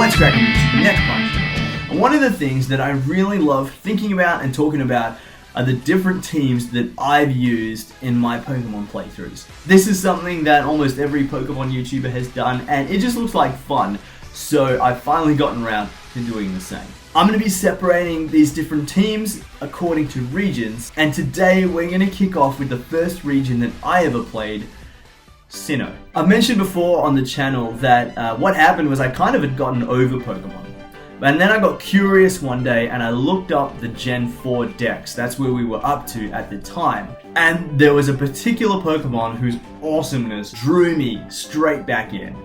What's cracking, YouTube? Neck Punch. And one of the things that I really love thinking about and talking about are the different teams that I've used in my Pokemon playthroughs. This is something that almost every Pokemon YouTuber has done, and it just looks like fun, so I've finally gotten around to doing the same. I'm going to be separating these different teams according to regions, and today we're going to kick off with the first region that I ever played, Sinnoh. I've mentioned before on the channel that what happened was I kind of had gotten over Pokemon. And then I got curious one day and I looked up the Gen 4 decks. That's where we were up to at the time. And there was a particular Pokemon whose awesomeness drew me straight back in.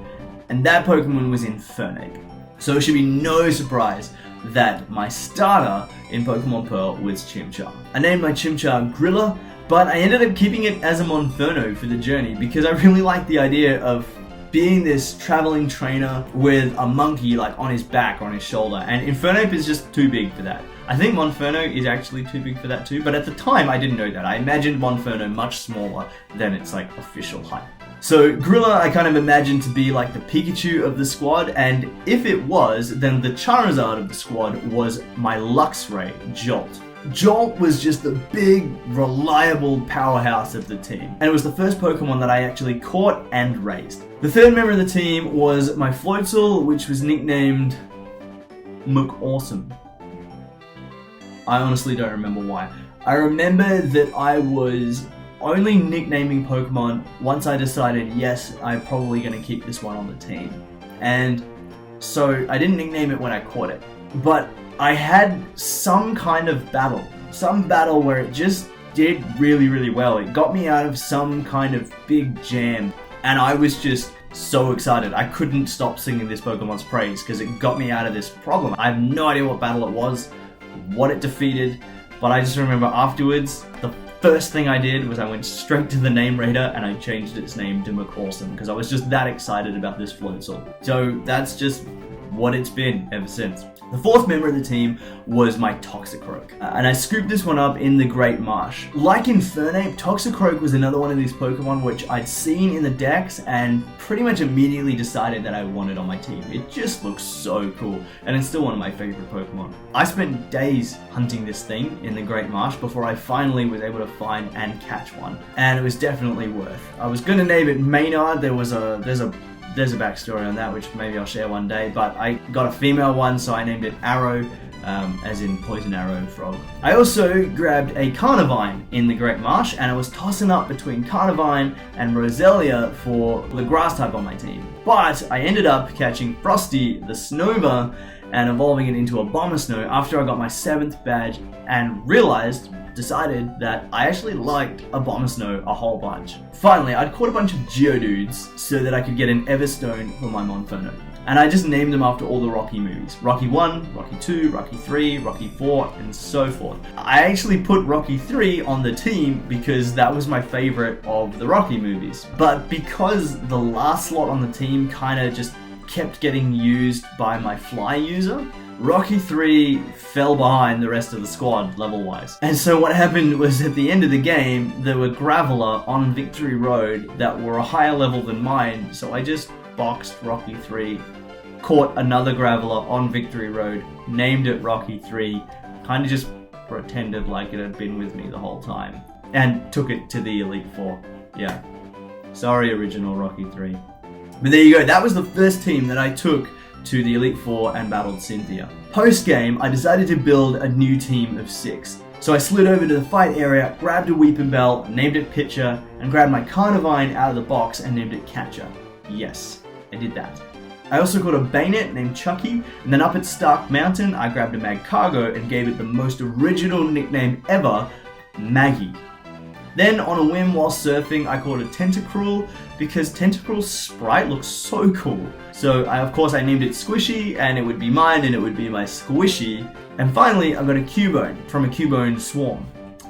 And that Pokemon was Infernape. So it should be no surprise that my starter in Pokemon Pearl was Chimchar. I named my Chimchar Grilla, but I ended up keeping it as a Monferno for the journey because I really liked the idea of being this traveling trainer with a monkey like on his back or on his shoulder, and Infernape is just too big for that. I think Monferno is actually too big for that too, but at the time I didn't know that. I imagined Monferno much smaller than its like official height. So Grilla I kind of imagined to be like the Pikachu of the squad, and if it was, then the Charizard of the squad was my Luxray, Jolt. Jolt was just the big, reliable powerhouse of the team, and it was the first Pokemon that I actually caught and raised. The third member of the team was my Floatzel, which was nicknamed McAwesome. I honestly don't remember why. I remember that I was only nicknaming Pokemon once I decided, yes, I'm probably going to keep this one on the team. And so I didn't nickname it when I caught it. But I had some kind of battle. Some battle where it just did really, really well. It got me out of some kind of big jam. And I was just so excited. I couldn't stop singing this Pokemon's praise because it got me out of this problem. I have no idea what battle it was, what it defeated, but I just remember afterwards, the first thing I did was I went straight to the name rater and I changed its name to McAwesome because I was just that excited about this Floatzel. So that's just what it's been ever since. The fourth member of the team was my Toxicroak, and I scooped this one up in the Great Marsh. Like Infernape, Toxicroak was another one of these Pokemon which I'd seen in the decks and pretty much immediately decided that I wanted on my team. It just looks so cool, and it's still one of my favorite Pokemon. I spent days hunting this thing in the Great Marsh before I finally was able to find and catch one, and it was definitely worth. I was going to name it Maynard. There's a backstory on that, which maybe I'll share one day, but I got a female one, so I named it Arrow, as in Poison Arrow Frog. I also grabbed a Carnivine in the Great Marsh, and I was tossing up between Carnivine and Roselia for the grass type on my team. But I ended up catching Frosty, the Snowma, and evolving it into a Abomasnow after I got my 7th badge and decided that I actually liked Abomasnow a whole bunch. Finally, I'd caught a bunch of Geodudes so that I could get an Everstone for my Monferno. And I just named them after all the Rocky movies. Rocky 1, Rocky 2, Rocky 3, Rocky 4, and so forth. I actually put Rocky 3 on the team because that was my favorite of the Rocky movies. But because the last slot on the team kind of just kept getting used by my fly user, Rocky 3 fell behind the rest of the squad level-wise. And so what happened was at the end of the game, there were Graveler on Victory Road that were a higher level than mine, so I just boxed Rocky 3, caught another Graveler on Victory Road, named it Rocky 3, kind of just pretended like it had been with me the whole time, and took it to the Elite Four. Yeah. Sorry, original Rocky 3. But there you go, that was the first team that I took to the Elite Four and battled Cynthia. Post-game, I decided to build a new team of 6. So I slid over to the fight area, grabbed a Weepinbell, named it Pitcher, and grabbed my Carnivine out of the box and named it Catcher. Yes, I did that. I also caught a Bayonet named Chucky, and then up at Stark Mountain, I grabbed a Magcargo and gave it the most original nickname ever, Maggie. Then, on a whim while surfing, I caught a Tentacruel because Tentacruel's sprite looks so cool. So, of course, I named it Squishy, and it would be mine, and it would be my Squishy. And finally, I got a Cubone from a Cubone Swarm.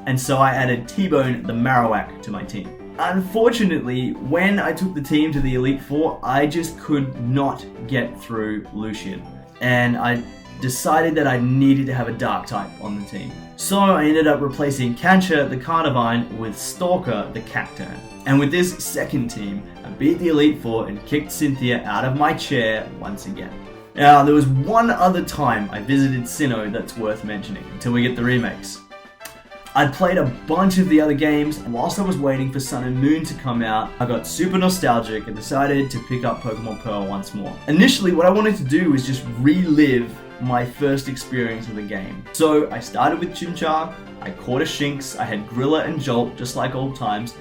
And so I added T-Bone the Marowak to my team. Unfortunately, when I took the team to the Elite Four, I just could not get through Lucian. And I decided that I needed to have a Dark type on the team. So I ended up replacing Cancer, the Carnivine, with Stalker, the Cacturne. And with this second team, I beat the Elite Four and kicked Cynthia out of my chair once again. Now, there was one other time I visited Sinnoh that's worth mentioning, until we get the remakes. I'd played a bunch of the other games, and whilst I was waiting for Sun and Moon to come out, I got super nostalgic and decided to pick up Pokemon Pearl once more. Initially, what I wanted to do was just relive my first experience with the game. So I started with Chimchar, I caught a Shinx, I had Grilla and Jolt just like old times,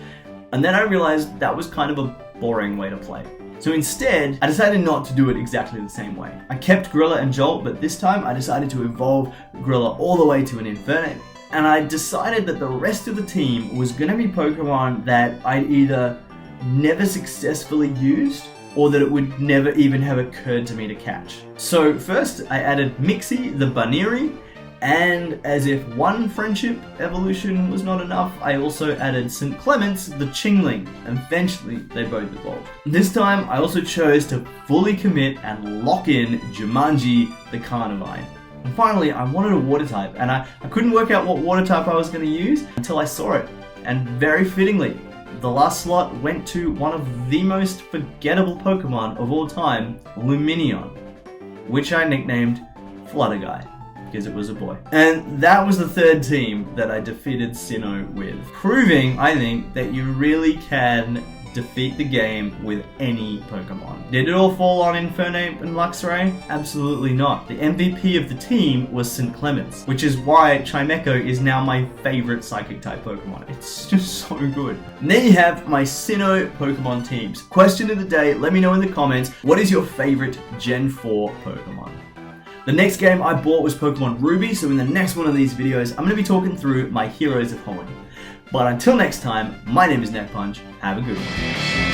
and then I realized that was kind of a boring way to play. So instead, I decided not to do it exactly the same way. I kept Grilla and Jolt, but this time I decided to evolve Grilla all the way to an Infernape. And I decided that the rest of the team was going to be Pokemon that I'd either never successfully used or that it would never even have occurred to me to catch. So first I added Mixie the Baniri, and as if one friendship evolution was not enough, I also added St. Clements the Chingling, and eventually they both evolved. This time I also chose to fully commit and lock in Jumanji the Carnivine. And finally, I wanted a water type, and I couldn't work out what water type I was going to use until I saw it. And very fittingly, the last slot went to one of the most forgettable Pokemon of all time, Luminion, which I nicknamed Flutterguy, because it was a boy. And that was the third team that I defeated Sinnoh with, proving, I think, that you really can defeat the game with any Pokemon. Did it all fall on Infernape and Luxray? Absolutely not. The MVP of the team was St. Clements, which is why Chimecho is now my favorite Psychic-type Pokemon. It's just so good. And there you have my Sinnoh Pokemon teams. Question of the day, let me know in the comments, what is your favorite Gen 4 Pokemon? The next game I bought was Pokemon Ruby, so in the next one of these videos, I'm going to be talking through my Heroes of Home. But until next time, my name is NetPunch. Have a good one.